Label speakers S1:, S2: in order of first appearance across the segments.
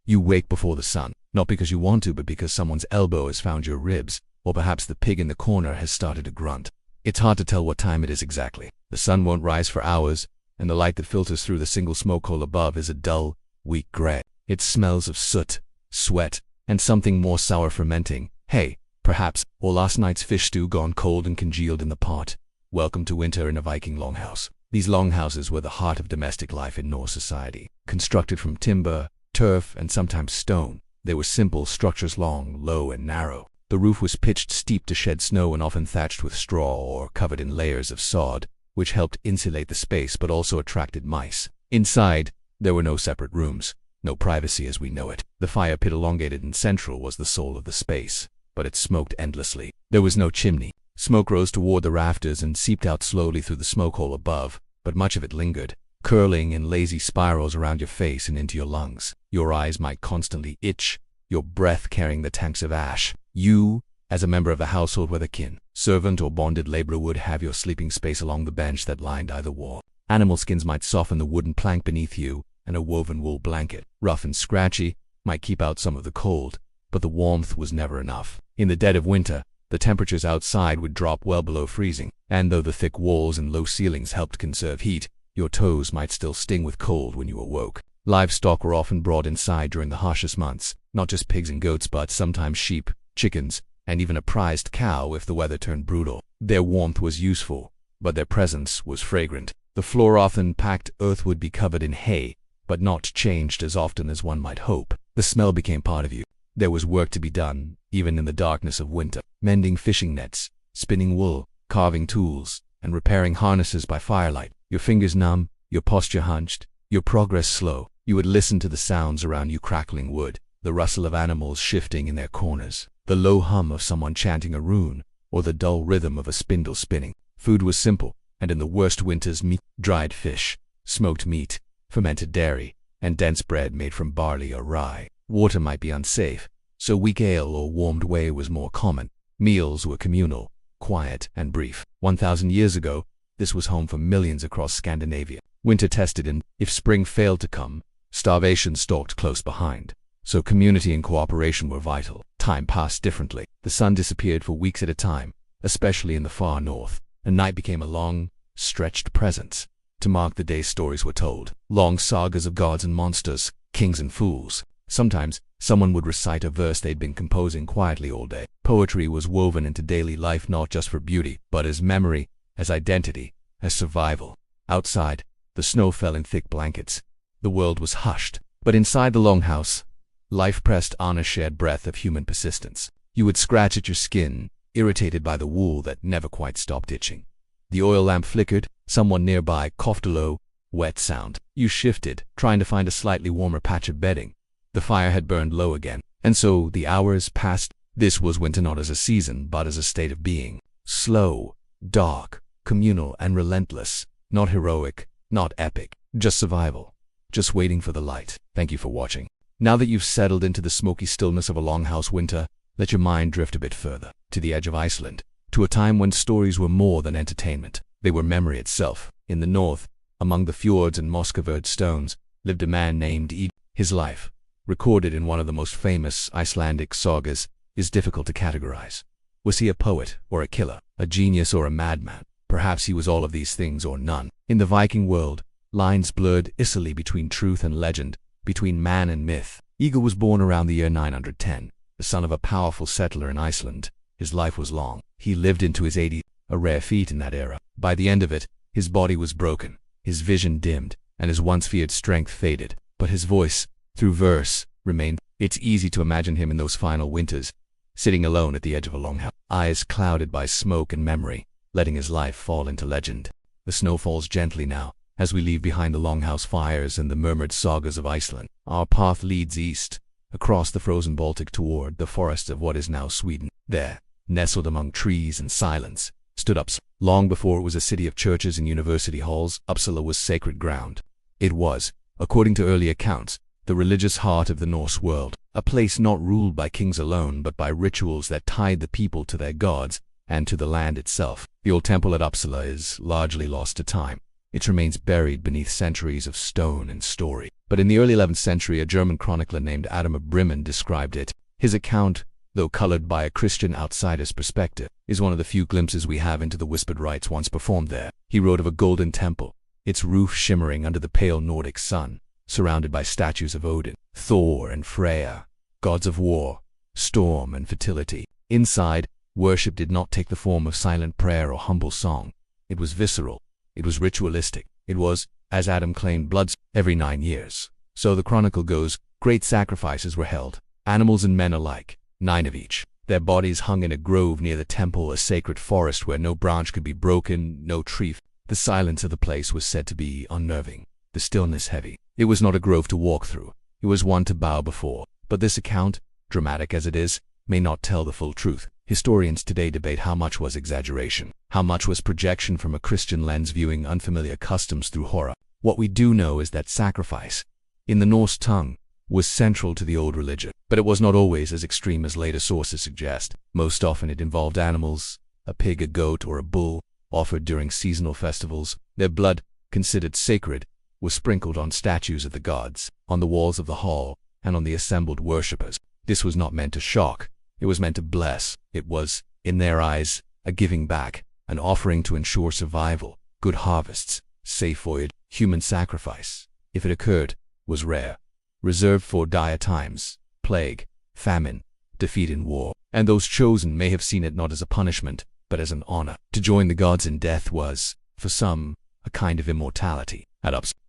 S1: You wake before the sun, not because you want to, but because someone's elbow has found your ribs, or perhaps the pig in the corner has started to grunt. It's hard to tell what time it is exactly. The sun won't rise for hours, and the light that filters through the single smoke hole above is a dull, weak gray. It smells of soot, sweat, and something more sour fermenting. Hey, perhaps, or last night's fish stew gone cold and congealed in the pot. Welcome to winter in a Viking longhouse. These longhouses were the heart of domestic life in Norse society. Constructed from timber, turf, and sometimes stone, they were simple structures, long, low, and narrow. The roof was pitched steep to shed snow and often thatched with straw or covered in layers of sod, which helped insulate the space but also attracted mice. Inside, there were no separate rooms, no privacy as we know it. The fire pit, elongated and central, was the soul of the space, but it smoked endlessly. There was no chimney. Smoke rose toward the rafters and seeped out slowly through the smoke hole above, but much of it lingered, curling in lazy spirals around your face and into your lungs. Your eyes might constantly itch, your breath carrying the tanks of ash. You, as a member of the household, whether kin, servant, or bonded laborer, would have your sleeping space along the bench that lined either wall. Animal skins might soften the wooden plank beneath you, and a woven wool blanket, rough and scratchy, might keep out some of the cold, but the warmth was never enough. In the dead of winter, the temperatures outside would drop well below freezing, and though the thick walls and low ceilings helped conserve heat, your toes might still sting with cold when you awoke. Livestock were often brought inside during the harshest months, not just pigs and goats, but sometimes sheep, chickens, and even a prized cow if the weather turned brutal. Their warmth was useful, but their presence was fragrant. The floor, often packed earth, would be covered in hay, but not changed as often as one might hope. The smell became part of you. There was work to be done, even in the darkness of winter. Mending fishing nets, spinning wool, carving tools, and repairing harnesses by firelight. Your fingers numb, your posture hunched, your progress slow. You would listen to the sounds around you: crackling wood, the rustle of animals shifting in their corners, the low hum of someone chanting a rune, or the dull rhythm of a spindle spinning. Food was simple, and in the worst winters, meat, dried fish, smoked meat, fermented dairy, and dense bread made from barley or rye. Water might be unsafe, so weak ale or warmed whey was more common. Meals were communal, quiet, and brief. 1,000 years ago, this was home for millions across Scandinavia. Winter tested, and if spring failed to come, starvation stalked close behind. So community and cooperation were vital. Time passed differently. The sun disappeared for weeks at a time, especially in the far north, and night became a long, stretched presence. To mark the day, stories were told. Long sagas of gods and monsters, kings and fools. Sometimes, someone would recite a verse they'd been composing quietly all day. Poetry was woven into daily life, not just for beauty, but as memory, as identity, as survival. Outside, the snow fell in thick blankets. The world was hushed. But inside the longhouse, life pressed on, a shared breath of human persistence. You would scratch at your skin, irritated by the wool that never quite stopped itching. The oil lamp flickered. Someone nearby coughed a low, wet sound. You shifted, trying to find a slightly warmer patch of bedding. The fire had burned low again, and so the hours passed. This was winter, not as a season, but as a state of being. Slow, dark, communal, and relentless. Not heroic, not epic. Just survival. Just waiting for the light. Thank you for watching. Now that you've settled into the smoky stillness of a longhouse winter, let your mind drift a bit further, to the edge of Iceland, to a time when stories were more than entertainment. They were memory itself. In the north, among the fjords and moss-covered stones, lived a man named Ed. His life, recorded in one of the most famous Icelandic sagas, is difficult to categorize. Was he a poet or a killer, a genius or a madman? Perhaps he was all of these things or none. In the Viking world, lines blurred easily between truth and legend, between man and myth. Eagle was born around the year 910, the son of a powerful settler in Iceland. His life was long. He lived into his 80s, a rare feat in that era. By the end of it, his body was broken, his vision dimmed, and his once feared strength faded. But his voice, through verse, remained. It's easy to imagine him in those final winters, sitting alone at the edge of a longhouse, eyes clouded by smoke and memory, letting his life fall into legend. The snow falls gently now, as we leave behind the longhouse fires and the murmured sagas of Iceland. Our path leads east, across the frozen Baltic toward the forests of what is now Sweden. There, nestled among trees and silence, stood Uppsala. Long before it was a city of churches and university halls, Uppsala was sacred ground. It was, according to early accounts, the religious heart of the Norse world, a place not ruled by kings alone but by rituals that tied the people to their gods and to the land itself. The old temple at Uppsala is largely lost to time. It remains buried beneath centuries of stone and story. But in the early 11th century, a German chronicler named Adam of Bremen described it. His account, though colored by a Christian outsider's perspective, is one of the few glimpses we have into the whispered rites once performed there. He wrote of a golden temple, its roof shimmering under the pale Nordic sun, surrounded by statues of Odin, Thor, and Freya, gods of war, storm, and fertility. Inside, worship did not take the form of silent prayer or humble song. It was visceral. It was ritualistic. It was, as Adam claimed, blood every 9 years. So the Chronicle goes, great sacrifices were held, animals and men alike, 9 of each. Their bodies hung in a grove near the temple, a sacred forest where no branch could be broken, no tree. The silence of the place was said to be unnerving, the stillness heavy. It was not a grove to walk through. It was one to bow before. But this account, dramatic as it is, may not tell the full truth. Historians today debate how much was exaggeration, how much was projection from a Christian lens viewing unfamiliar customs through horror. What we do know is that sacrifice, in the Norse tongue, was central to the old religion, but it was not always as extreme as later sources suggest. Most often it involved animals, a pig, a goat, or a bull, offered during seasonal festivals. Their blood, considered sacred, was sprinkled on statues of the gods, on the walls of the hall, and on the assembled worshippers. This was not meant to shock. It was meant to bless. It was, in their eyes, a giving back, an offering to ensure survival, good harvests, safe voyage. Human sacrifice, if it occurred, was rare, reserved for dire times, plague, famine, defeat in war, and those chosen may have seen it not as a punishment, but as an honor. To join the gods in death was, for some, a kind of immortality.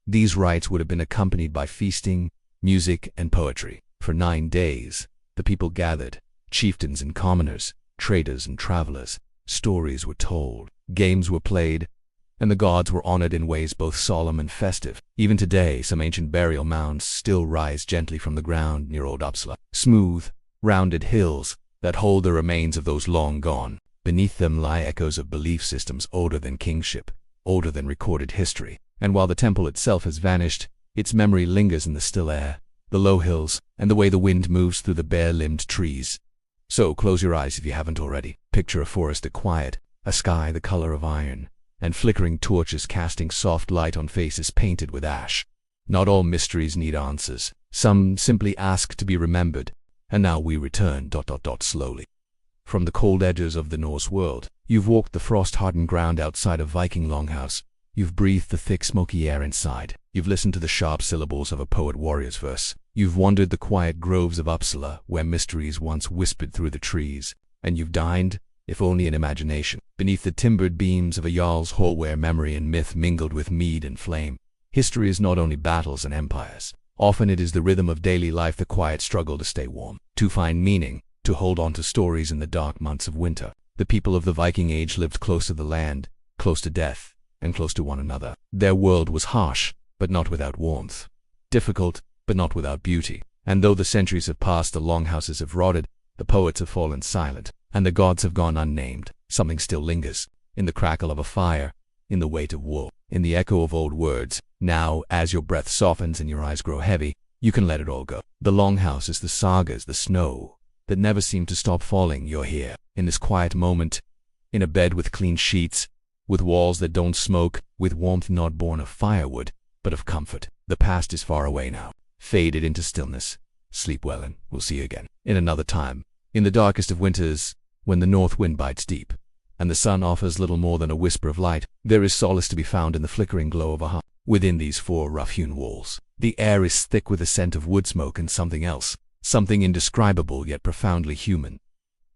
S1: These rites would have been accompanied by feasting, music, and poetry. For 9 days, the people gathered, chieftains and commoners, traders and travelers. Stories were told, games were played, and the gods were honored in ways both solemn and festive. Even today, some ancient burial mounds still rise gently from the ground near Old Uppsala, smooth, rounded hills that hold the remains of those long gone. Beneath them lie echoes of belief systems older than kingship, older than recorded history. And while the temple itself has vanished, its memory lingers in the still air, the low hills, and the way the wind moves through the bare-limbed trees. So close your eyes if you haven't already. Picture a forest at quiet, a sky the color of iron, and flickering torches casting soft light on faces painted with ash. Not all mysteries need answers. Some simply ask to be remembered. And now we return ... slowly. From the cold edges of the Norse world, you've walked the frost-hardened ground outside a Viking longhouse. You've breathed the thick, smoky air inside. You've listened to the sharp syllables of a poet-warrior's verse. You've wandered the quiet groves of Uppsala, where mysteries once whispered through the trees. And you've dined, if only in imagination, beneath the timbered beams of a jarl's hall where memory and myth mingled with mead and flame. History is not only battles and empires. Often it is the rhythm of daily life, the quiet struggle to stay warm, to find meaning, to hold on to stories in the dark months of winter. The people of the Viking Age lived close to the land, close to death, and close to one another. Their world was harsh, but not without warmth. Difficult, but not without beauty. And though the centuries have passed, the longhouses have rotted, the poets have fallen silent, and the gods have gone unnamed. Something still lingers, in the crackle of a fire, in the weight of wool, in the echo of old words. Now, as your breath softens and your eyes grow heavy, you can let it all go. The longhouse is the sagas, the snow, that never seem to stop falling. You're here, in this quiet moment, in a bed with clean sheets, with walls that don't smoke, with warmth not born of firewood, but of comfort. The past is far away now, faded into stillness. Sleep well, and we'll see you again in another time. In the darkest of winters, when the north wind bites deep, and the sun offers little more than a whisper of light, there is solace to be found in the flickering glow of a hearth. Within these 4 rough-hewn walls, the air is thick with the scent of wood smoke and something else, something indescribable yet profoundly human.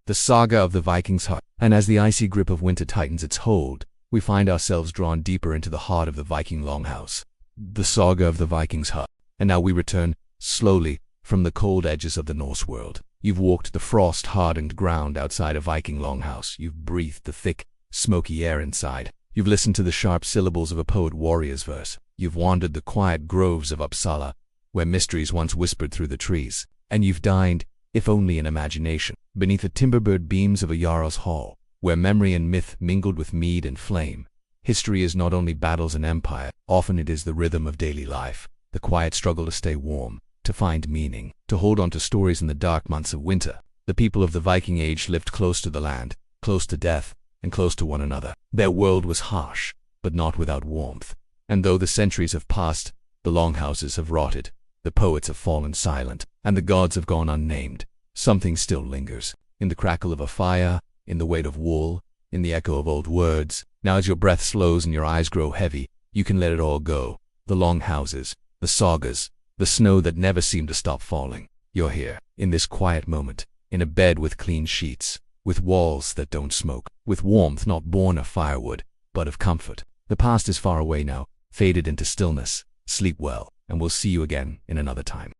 S1: The saga of the Viking's hut. And as the icy grip of winter tightens its hold, we find ourselves drawn deeper into the heart of the Viking longhouse. The saga of the Viking's hut. And now we return, slowly, from the cold edges of the Norse world. You've walked the frost-hardened ground outside a Viking longhouse. You've breathed the thick, smoky air inside. You've listened to the sharp syllables of a poet-warrior's verse. You've wandered the quiet groves of Uppsala, where mysteries once whispered through the trees. And you've dined, if only in imagination, beneath the timber-bird beams of a jarl's hall, where memory and myth mingled with mead and flame. History is not only battles and empire. Often it is the rhythm of daily life, the quiet struggle to stay warm, to find meaning, to hold on to stories in the dark months of winter. The people of the Viking Age lived close to the land, close to death, and close to one another. Their world was harsh, but not without warmth. And though the centuries have passed, the longhouses have rotted, the poets have fallen silent, and the gods have gone unnamed, something still lingers. In the crackle of a fire, in the weight of wool, in the echo of old words. Now as your breath slows and your eyes grow heavy, you can let it all go. The longhouses, the sagas, the snow that never seemed to stop falling. You're here, in this quiet moment, in a bed with clean sheets, with walls that don't smoke, with warmth not born of firewood, but of comfort. The past is far away now, faded into stillness. Sleep well, and we'll see you again in another time.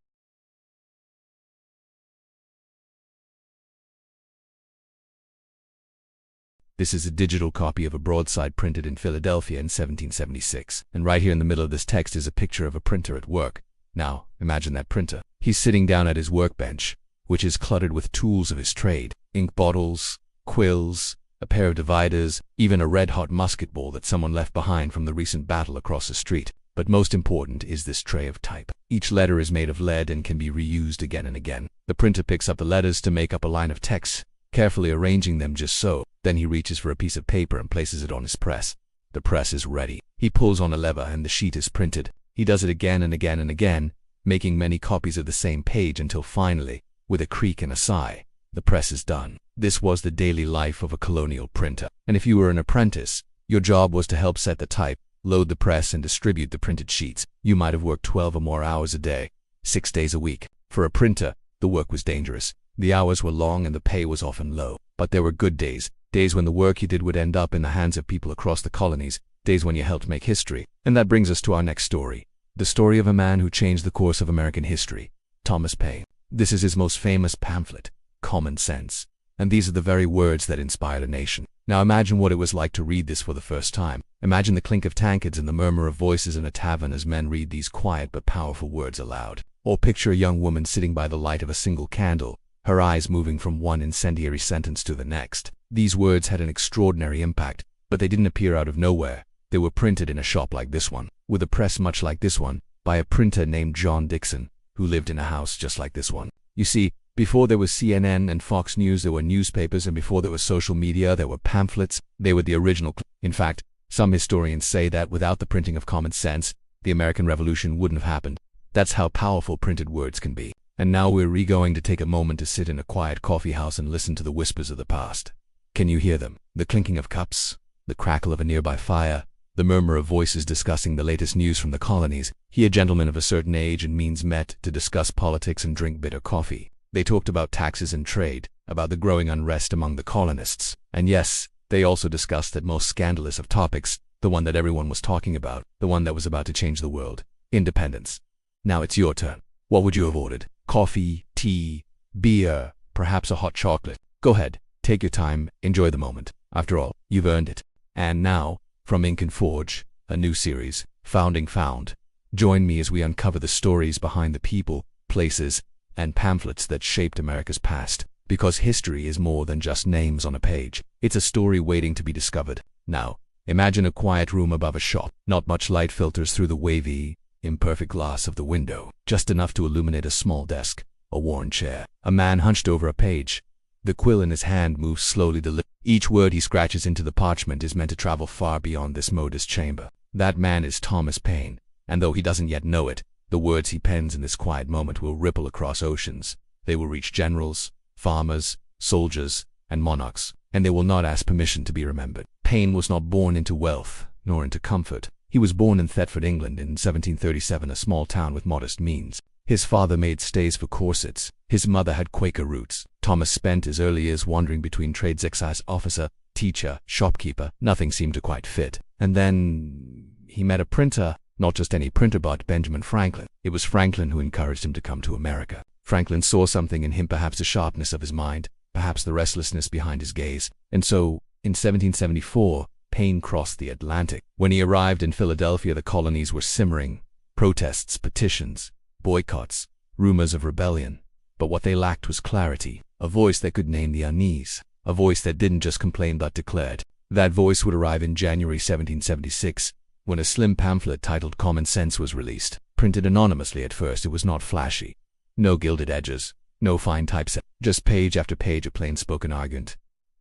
S1: This is a digital copy of a broadside printed in Philadelphia in 1776. And right here in the middle of this text is a picture of a printer at work. Now, imagine that printer. He's sitting down at his workbench, which is cluttered with tools of his trade. Ink bottles, quills, a pair of dividers, even a red-hot musket ball that someone left behind from the recent battle across the street. But most important is this tray of type. Each letter is made of lead and can be reused again and again. The printer picks up the letters to make up a line of text, carefully arranging them just so. Then he reaches for a piece of paper and places it on his press. The press is ready. He pulls on a lever and the sheet is printed. He does it again and again and again, making many copies of the same page until finally, with a creak and a sigh, the press is done. This was the daily life of a colonial printer. And if you were an apprentice, your job was to help set the type, load the press, and distribute the printed sheets. You might have worked 12 or more hours a day, 6 days a week. For a printer, the work was dangerous. The hours were long and the pay was often low. But there were good days, days when the work you did would end up in the hands of people across the colonies, days when you helped make history. And that brings us to our next story. The story of a man who changed the course of American history, Thomas Paine. This is his most famous pamphlet, Common Sense. And these are the very words that inspired a nation. Now imagine what it was like to read this for the first time. Imagine the clink of tankards and the murmur of voices in a tavern as men read these quiet but powerful words aloud. Or picture a young woman sitting by the light of a single candle, her eyes moving from one incendiary sentence to the next. These words had an extraordinary impact, but they didn't appear out of nowhere. They were printed in a shop like this one, with a press much like this one, by a printer named John Dixon, who lived in a house just like this one. You see, before there was CNN and Fox News, there were newspapers, and before there was social media, there were pamphlets. They were the original. In fact, some historians say that without the printing of Common Sense, the American Revolution wouldn't have happened. That's how powerful printed words can be. And now we're going to take a moment to sit in a quiet coffee house and listen to the whispers of the past. Can you hear them? The clinking of cups, the crackle of a nearby fire, the murmur of voices discussing the latest news from the colonies. Here gentlemen of a certain age and means met to discuss politics and drink bitter coffee. They talked about taxes and trade, about the growing unrest among the colonists. And yes, they also discussed that most scandalous of topics, the one that everyone was talking about, the one that was about to change the world: independence. Now it's your turn. What would you have ordered? Coffee, tea, beer, perhaps a hot chocolate? Go ahead, take your time, enjoy the moment. After all, you've earned it. And now, from Ink and Forge, a new series, Founding Found. Join me as we uncover the stories behind the people, places, and pamphlets that shaped America's past. Because history is more than just names on a page. It's a story waiting to be discovered. Now, imagine a quiet room above a shop. Not much light filters through the wavy, imperfect glass of the window. Just enough to illuminate a small desk, a worn chair. A man hunched over a page. The quill in his hand moves slowly. Each word he scratches into the parchment is meant to travel far beyond this modest chamber. That man is Thomas Paine, and though he doesn't yet know it, the words he pens in this quiet moment will ripple across oceans. They will reach generals, farmers, soldiers, and monarchs, and they will not ask permission to be remembered. Paine was not born into wealth, nor into comfort. He was born in Thetford, England in 1737, a small town with modest means. His father made stays for corsets. His mother had Quaker roots. Thomas spent his early years wandering between trades: excise officer, teacher, shopkeeper. Nothing seemed to quite fit. And then he met a printer, not just any printer but Benjamin Franklin. It was Franklin who encouraged him to come to America. Franklin saw something in him, perhaps the sharpness of his mind, perhaps the restlessness behind his gaze. And so, in 1774, Paine crossed the Atlantic. When he arrived in Philadelphia, the colonies were simmering. Protests, petitions, boycotts, rumors of rebellion. But what they lacked was clarity, a voice that could name the unease, a voice that didn't just complain but declared. That voice would arrive in January 1776, when a slim pamphlet titled Common Sense was released. Printed anonymously at first, it was not flashy. No gilded edges, no fine typeset, just page after page of plain-spoken argument.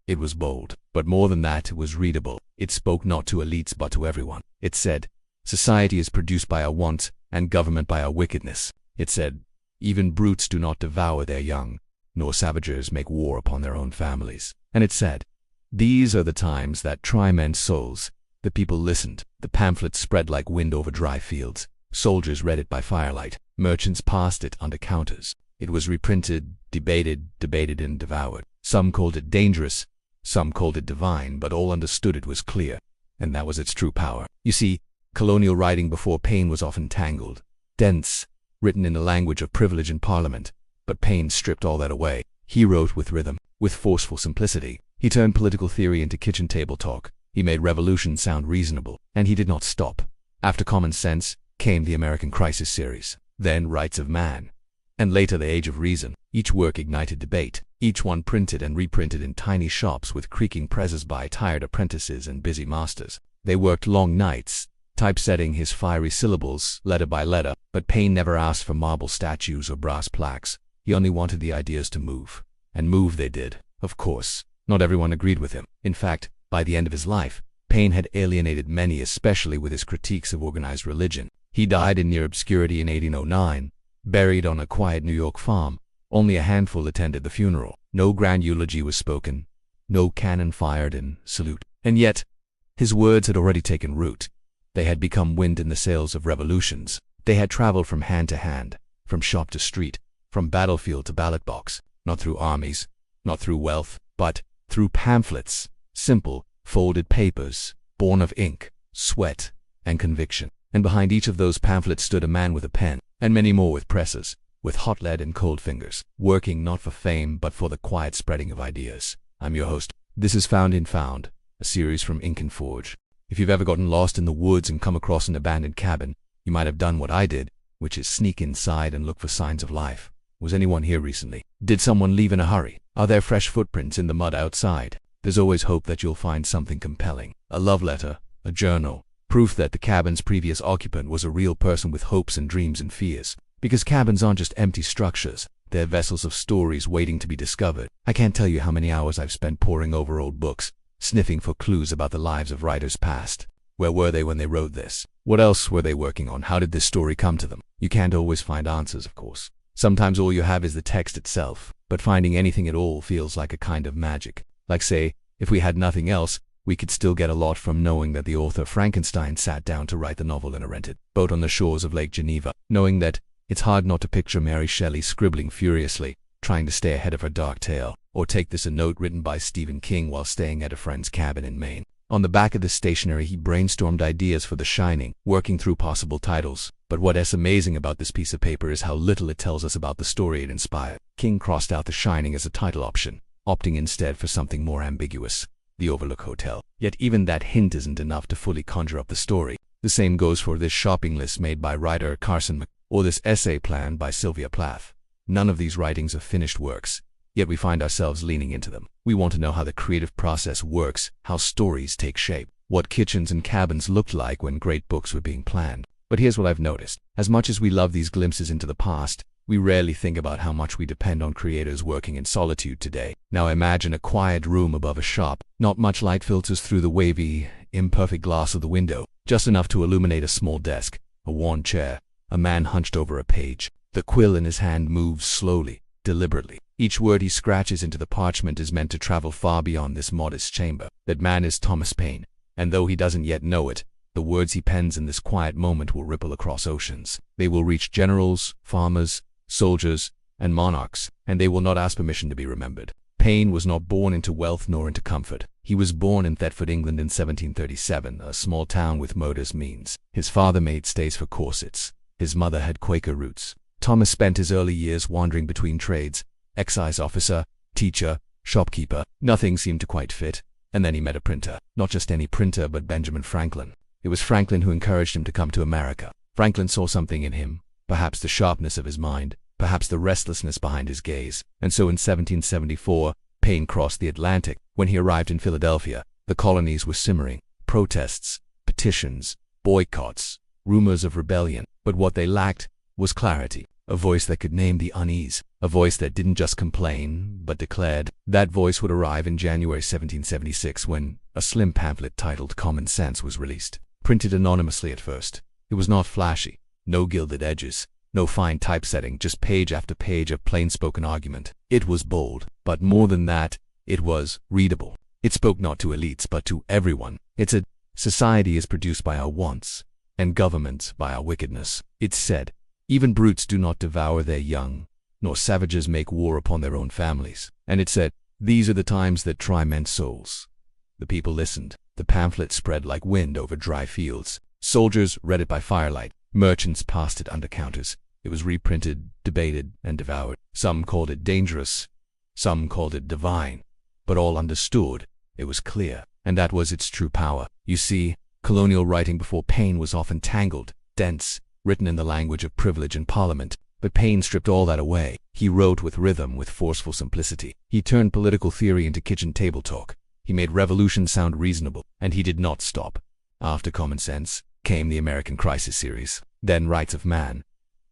S1: It was bold, but more than that, it was readable. It spoke not to elites but to everyone. It said, Society is produced by our want, and government by our wickedness. It said, even brutes do not devour their young, nor savages make war upon their own families. And it said, these are the times that try men's souls. The people listened. The pamphlets spread like wind over dry fields. Soldiers read it by firelight. Merchants passed it under counters. It was reprinted, debated and devoured. Some called it dangerous, some called it divine, but all understood it was clear, and that was its true power. You see, colonial writing before Paine was often tangled, dense, written in the language of privilege and parliament, but Paine stripped all that away. He wrote with rhythm, with forceful simplicity. He turned political theory into kitchen table talk. He made revolution sound reasonable, and he did not stop. After Common Sense came the American Crisis series, then Rights of Man, and later The Age of Reason. Each work ignited debate, each one printed and reprinted in tiny shops with creaking presses by tired apprentices and busy masters. They worked long nights, typesetting his fiery syllables, letter by letter, but Paine never asked for marble statues or brass plaques. He only wanted the ideas to move. And move they did. Of course, not everyone agreed with him. In fact, by the end of his life, Paine had alienated many, especially with his critiques of organized religion. He died in near obscurity in 1809, buried on a quiet New York farm. Only a handful attended the funeral. No grand eulogy was spoken, no cannon fired in salute. And yet, his words had already taken root. They had become wind in the sails of revolutions. They had traveled from hand to hand, from shop to street, from battlefield to ballot box, not through armies, not through wealth, but through pamphlets, simple, folded papers, born of ink, sweat, and conviction. And behind each of those pamphlets stood a man with a pen, and many more with presses, with hot lead and cold fingers, working not for fame but for the quiet spreading of ideas. I'm your host. This is Found in Found, a series from Ink and Forge. If you've ever gotten lost in the woods and come across an abandoned cabin, you might have done what I did, which is sneak inside and look for signs of life. Was anyone here recently? Did someone leave in a hurry? Are there fresh footprints in the mud outside? There's always hope that you'll find something compelling. A love letter, a journal, proof that the cabin's previous occupant was a real person with hopes and dreams and fears. Because cabins aren't just empty structures, they're vessels of stories waiting to be discovered. I can't tell you how many hours I've spent poring over old books, sniffing for clues about the lives of writers past. Where were they when they wrote this? What else were they working on? How did this story come to them? You can't always find answers, of course. Sometimes all you have is the text itself, but finding anything at all feels like a kind of magic. Like, say, if we had nothing else, we could still get a lot from knowing that the author Frankenstein sat down to write the novel in a rented boat on the shores of Lake Geneva, knowing that it's hard not to picture Mary Shelley scribbling furiously, trying to stay ahead of her dark tale. Or take this, a note written by Stephen King while staying at a friend's cabin in Maine. On the back of this stationery he brainstormed ideas for The Shining, working through possible titles. But what is amazing about this piece of paper is how little it tells us about the story it inspired. King crossed out The Shining as a title option, opting instead for something more ambiguous, The Overlook Hotel. Yet even that hint isn't enough to fully conjure up the story. The same goes for this shopping list made by writer Carson or this essay plan by Sylvia Plath. None of these writings are finished works, yet we find ourselves leaning into them. We want to know how the creative process works, how stories take shape, what kitchens and cabins looked like when great books were being planned. But here's what I've noticed. As much as we love these glimpses into the past, we rarely think about how much we depend on creators working in solitude today. Now imagine a quiet room above a shop. Not much light filters through the wavy, imperfect glass of the window, just enough to illuminate a small desk, a worn chair, a man hunched over a page. The quill in his hand moves slowly, deliberately. Each word he scratches into the parchment is meant to travel far beyond this modest chamber. That man is Thomas Paine, and though he doesn't yet know it, the words he pens in this quiet moment will ripple across oceans. They will reach generals, farmers, soldiers, and monarchs, and they will not ask permission to be remembered. Paine was not born into wealth nor into comfort. He was born in Thetford, England in 1737, a small town with modest means. His father made stays for corsets. His mother had Quaker roots. Thomas spent his early years wandering between trades, excise officer, teacher, shopkeeper. Nothing seemed to quite fit, and then he met a printer. Not just any printer, but Benjamin Franklin. It was Franklin who encouraged him to come to America. Franklin saw something in him, perhaps the sharpness of his mind, perhaps the restlessness behind his gaze. And so in 1774, Paine crossed the Atlantic. When he arrived in Philadelphia, the colonies were simmering. Protests, petitions, boycotts, rumors of rebellion. But what they lacked was clarity. A voice that could name the unease. A voice that didn't just complain, but declared. That voice would arrive in January 1776 when a slim pamphlet titled Common Sense was released. printed anonymously at first. It was not flashy, no gilded edges, no fine typesetting, just page after page of plain-spoken argument. It was bold, but more than that, it was readable. It spoke not to elites, but to everyone. It said, society is produced by our wants, and governments by our wickedness. It said, even brutes do not devour their young, nor savages make war upon their own families. And it said, these are the times that try men's souls. The people listened. The pamphlet spread like wind over dry fields. Soldiers read it by firelight. Merchants passed it under counters. It was reprinted, debated, and devoured. Some called it dangerous. Some called it divine. But all understood it was clear, and that was its true power. You see, colonial writing before Paine was often tangled, dense, written in the language of privilege and parliament. But Paine stripped all that away. He wrote with rhythm, with forceful simplicity. He turned political theory into kitchen table talk. He made revolution sound reasonable, and he did not stop. After Common Sense came the American Crisis series, then Rights of Man,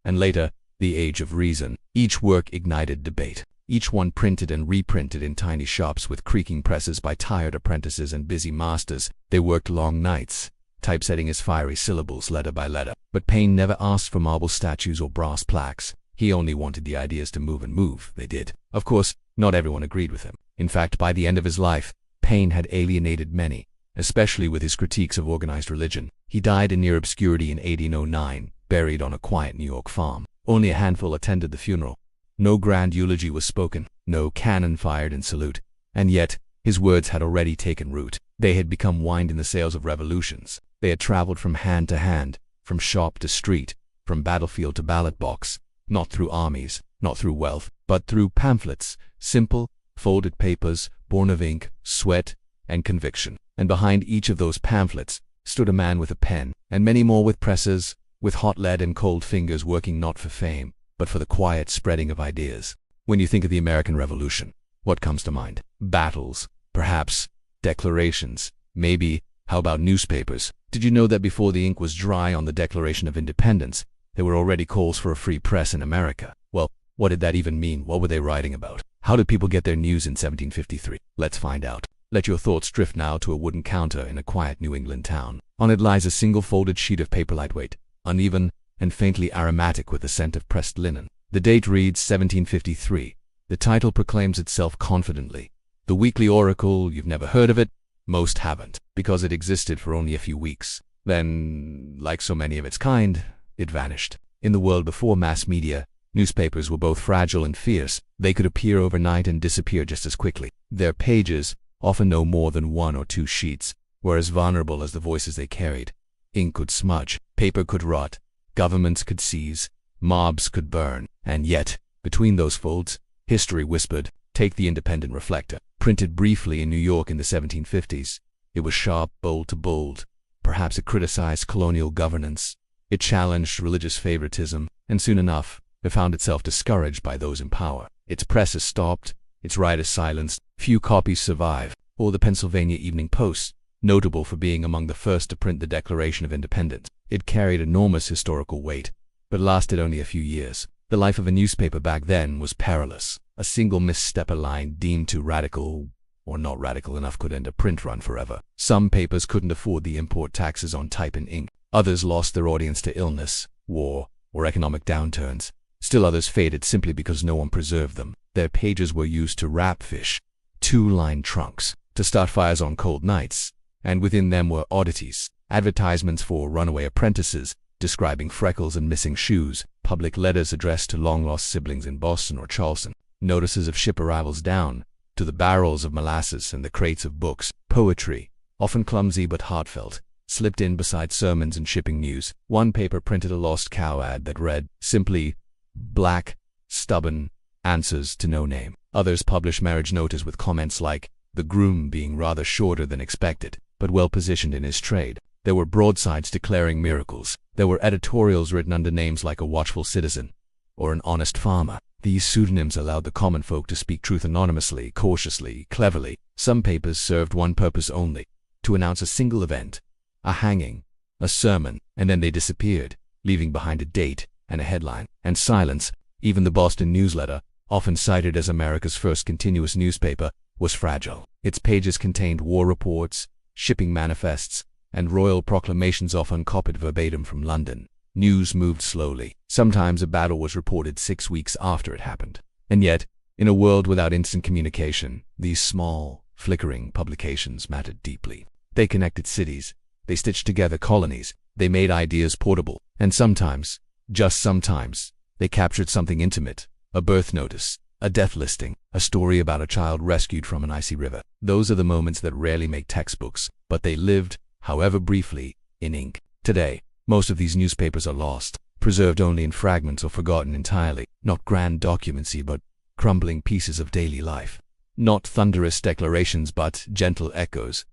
S1: and later, The Age of Reason. Each work ignited debate. Each one printed and reprinted in tiny shops with creaking presses by tired apprentices and busy masters. They worked long nights, typesetting his fiery syllables letter by letter. But Paine never asked for marble statues or brass plaques. He only wanted the ideas to move, and move they did. Of course, not everyone agreed with him. In fact, by the end of his life, Paine had alienated many, especially with his critiques of organized religion. He died in near obscurity in 1809, buried on a quiet New York farm. Only a handful attended the funeral. No grand eulogy was spoken, no cannon fired in salute, and yet his words had already taken root. They had become wind in the sails of revolutions. They had traveled from hand to hand, from shop to street, from battlefield to ballot box, not through armies, not through wealth, but through pamphlets, simple, folded papers, born of ink, sweat, and conviction. And behind each of those pamphlets stood a man with a pen, and many more with presses, with hot lead and cold fingers, working not for fame, but for the quiet spreading of ideas. When you think of the American Revolution, what comes to mind? Battles, perhaps, declarations, maybe. How about newspapers? Did you know that before the ink was dry on the Declaration of Independence, there were already calls for a free press in America? Well, what did that even mean? What were they writing about? How did people get their news in 1753? Let's find out. Let your thoughts drift now to a wooden counter in a quiet New England town. On it lies a single folded sheet of paper, lightweight, uneven, and faintly aromatic with the scent of pressed linen. The date reads 1753. The title proclaims itself confidently. The Weekly Oracle. You've never heard of it? Most haven't, because it existed for only a few weeks. Then, like so many of its kind, it vanished. In the world before mass media, newspapers were both fragile and fierce. They could appear overnight and disappear just as quickly. Their pages, often no more than 1 or 2 sheets, were as vulnerable as the voices they carried. Ink could smudge, paper could rot, governments could seize, mobs could burn. And yet, between those folds, history whispered. Take the Independent Reflector. Printed briefly in New York in the 1750s, it was sharp, bold to bold. Perhaps it criticized colonial governance. It challenged religious favoritism, and soon enough, it found itself discouraged by those in power. Its presses stopped, its writers silenced, few copies survive. Or the Pennsylvania Evening Post, notable for being among the first to print the Declaration of Independence. It carried enormous historical weight, but lasted only a few years. The life of a newspaper back then was perilous. A single misstep, a line deemed too radical or not radical enough, could end a print run forever. Some papers couldn't afford the import taxes on type and ink. Others lost their audience to illness, war, or economic downturns. Still others faded simply because no one preserved them. Their pages were used to wrap fish, 2-line trunks, to start fires on cold nights, and within them were oddities, advertisements for runaway apprentices, describing freckles and missing shoes, public letters addressed to long-lost siblings in Boston or Charleston, notices of ship arrivals down to the barrels of molasses and the crates of books, poetry, often clumsy but heartfelt, slipped in beside sermons and shipping news. One paper printed a lost cow ad that read, simply, black, stubborn, answers to no name. Others published marriage notices with comments like, the groom being rather shorter than expected, but well positioned in his trade. There were broadsides declaring miracles. There were editorials written under names like a watchful citizen or an honest farmer. These pseudonyms allowed the common folk to speak truth anonymously, cautiously, cleverly. Some papers served one purpose only, to announce a single event, a hanging, a sermon, and then they disappeared, leaving behind a date and a headline. And silence, even the Boston Newsletter, often cited as America's first continuous newspaper, was fragile. Its pages contained war reports, shipping manifests, and royal proclamations often copied verbatim from London. News moved slowly. Sometimes a battle was reported 6 weeks after it happened. And yet, in a world without instant communication, these small, flickering publications mattered deeply. They connected cities, they stitched together colonies, they made ideas portable, and sometimes, just sometimes, they captured something intimate, a birth notice, a death listing, a story about a child rescued from an icy river. Those are the moments that rarely make textbooks, but they lived, however briefly, in ink. Today, most of these newspapers are lost, preserved only in fragments or forgotten entirely, not grand documency but crumbling pieces of daily life. Not thunderous declarations but gentle echoes.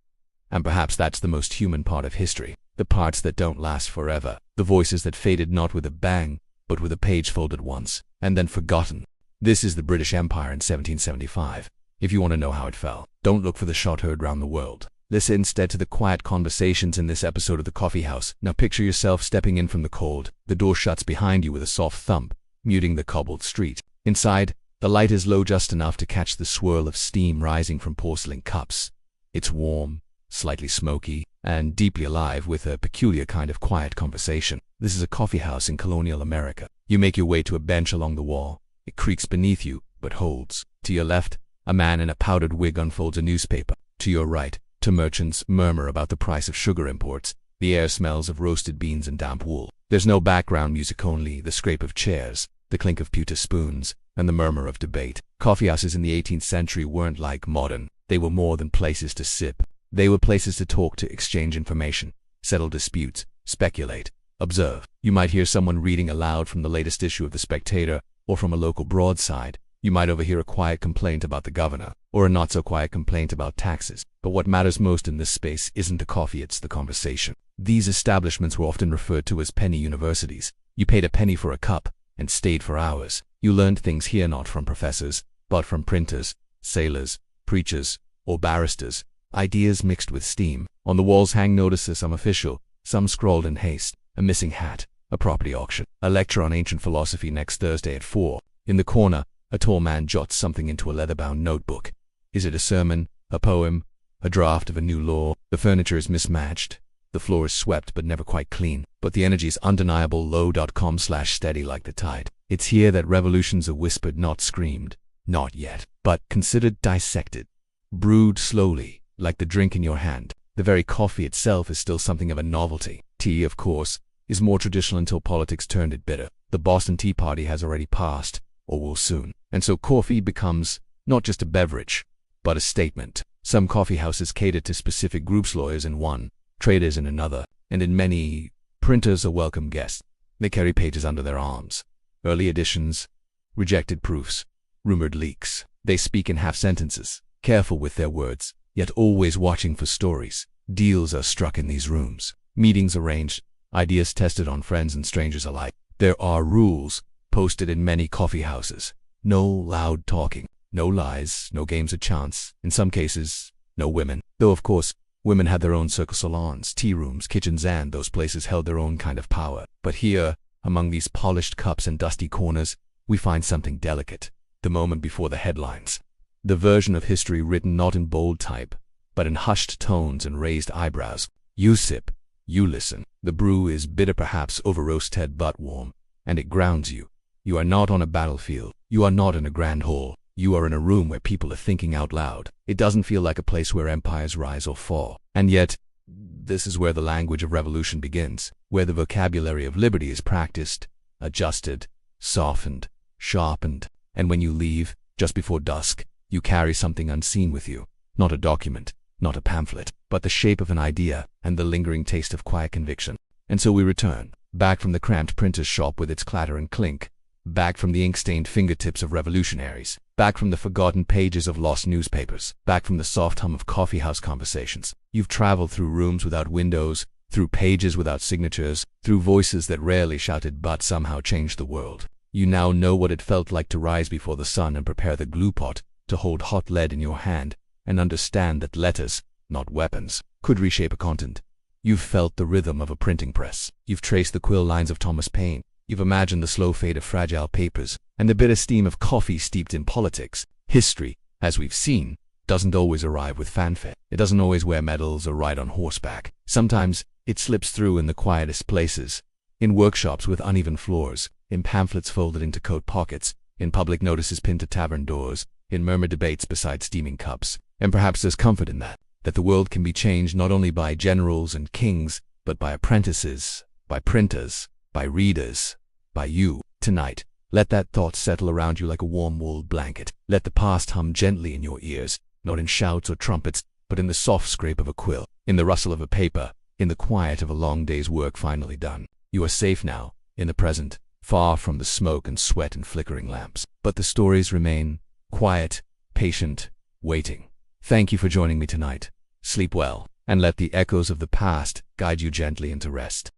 S1: And perhaps that's the most human part of history, the parts that don't last forever, the voices that faded not with a bang, but with a page folded once, and then forgotten. This is the British Empire in 1775. If you want to know how it fell, don't look for the shot heard round the world. Listen instead to the quiet conversations in this episode of The Coffee House. Now picture yourself stepping in from the cold. The door shuts behind you with a soft thump, muting the cobbled street. Inside, the light is low just enough to catch the swirl of steam rising from porcelain cups. It's warm, slightly smoky, and deeply alive with a peculiar kind of quiet conversation. This is a coffee house in colonial America. You make your way to a bench along the wall. It creaks beneath you, but holds. To your left, a man in a powdered wig unfolds a newspaper. To your right, two merchants murmur about the price of sugar imports. The air smells of roasted beans and damp wool. There's no background music, only the scrape of chairs, the clink of pewter spoons, and the murmur of debate. Coffeehouses in the 18th century weren't like modern. They were more than places to sip. They were places to talk, to exchange information, settle disputes, speculate, observe. You might hear someone reading aloud from the latest issue of The Spectator or from a local broadside. You might overhear a quiet complaint about the governor, or a not-so-quiet complaint about taxes. But what matters most in this space isn't the coffee, it's the conversation. These establishments were often referred to as penny universities. You paid a penny for a cup and stayed for hours. You learned things here not from professors, but from printers, sailors, preachers, or barristers. Ideas mixed with steam. On the walls hang notices, some official, some scrawled in haste. A missing hat, a property auction, a lecture on ancient philosophy next Thursday at 4. In the corner, a tall man jots something into a leather-bound notebook. Is it a sermon, a poem, a draft of a new law? The furniture is mismatched. The floor is swept but never quite clean. But the energy is undeniable, low.com/steady like the tide. It's here that revolutions are whispered, not screamed. Not yet. But considered, dissected. Brewed slowly, like the drink in your hand. The very coffee itself is still something of a novelty. Tea, of course, is more traditional until politics turned it bitter. The Boston Tea Party has already passed, or will soon. And so coffee becomes not just a beverage, but a statement. Some coffee houses cater to specific groups, lawyers in one, traders in another, and in many, printers are welcome guests. They carry pages under their arms. Early editions, rejected proofs, rumored leaks. They speak in half sentences, careful with their words, yet always watching for stories. Deals are struck in these rooms. Meetings arranged, ideas tested on friends and strangers alike. There are rules posted in many coffee houses. No loud talking, no lies, no games of chance. In some cases, no women. Though of course, women had their own circle salons, tea rooms, kitchens, and those places held their own kind of power. But here, among these polished cups and dusty corners, we find something delicate. The moment before the headlines. The version of history written not in bold type, but in hushed tones and raised eyebrows. You sip, you listen. The brew is bitter, perhaps over-roasted, but warm, and it grounds you. You are not on a battlefield. You are not in a grand hall. You are in a room where people are thinking out loud. It doesn't feel like a place where empires rise or fall. And yet, this is where the language of revolution begins, where the vocabulary of liberty is practiced, adjusted, softened, sharpened. And when you leave, just before dusk, you carry something unseen with you. Not a document, not a pamphlet, but the shape of an idea and the lingering taste of quiet conviction. And so we return, back from the cramped printer's shop with its clatter and clink, back from the ink-stained fingertips of revolutionaries, back from the forgotten pages of lost newspapers, back from the soft hum of coffeehouse conversations. You've traveled through rooms without windows, through pages without signatures, through voices that rarely shouted but somehow changed the world. You now know what it felt like to rise before the sun and prepare the glue pot, to hold hot lead in your hand, and understand that letters, not weapons, could reshape a continent. You've felt the rhythm of a printing press. You've traced the quill lines of Thomas Paine. You've imagined the slow fade of fragile papers, and the bitter steam of coffee steeped in politics. History, as we've seen, doesn't always arrive with fanfare. It doesn't always wear medals or ride on horseback. Sometimes it slips through in the quietest places, in workshops with uneven floors, in pamphlets folded into coat pockets, in public notices pinned to tavern doors, in murmured debates beside steaming cups. And perhaps there's comfort in that the world can be changed not only by generals and kings, but by apprentices, by printers, by readers, by you. Tonight, let that thought settle around you like a warm wool blanket. Let the past hum gently in your ears, not in shouts or trumpets, but in the soft scrape of a quill, in the rustle of a paper, in the quiet of a long day's work finally done. You are safe now, in the present, far from the smoke and sweat and flickering lamps. But the stories remain, quiet, patient, waiting. Thank you for joining me tonight. Sleep well, and let the echoes of the past guide you gently into rest.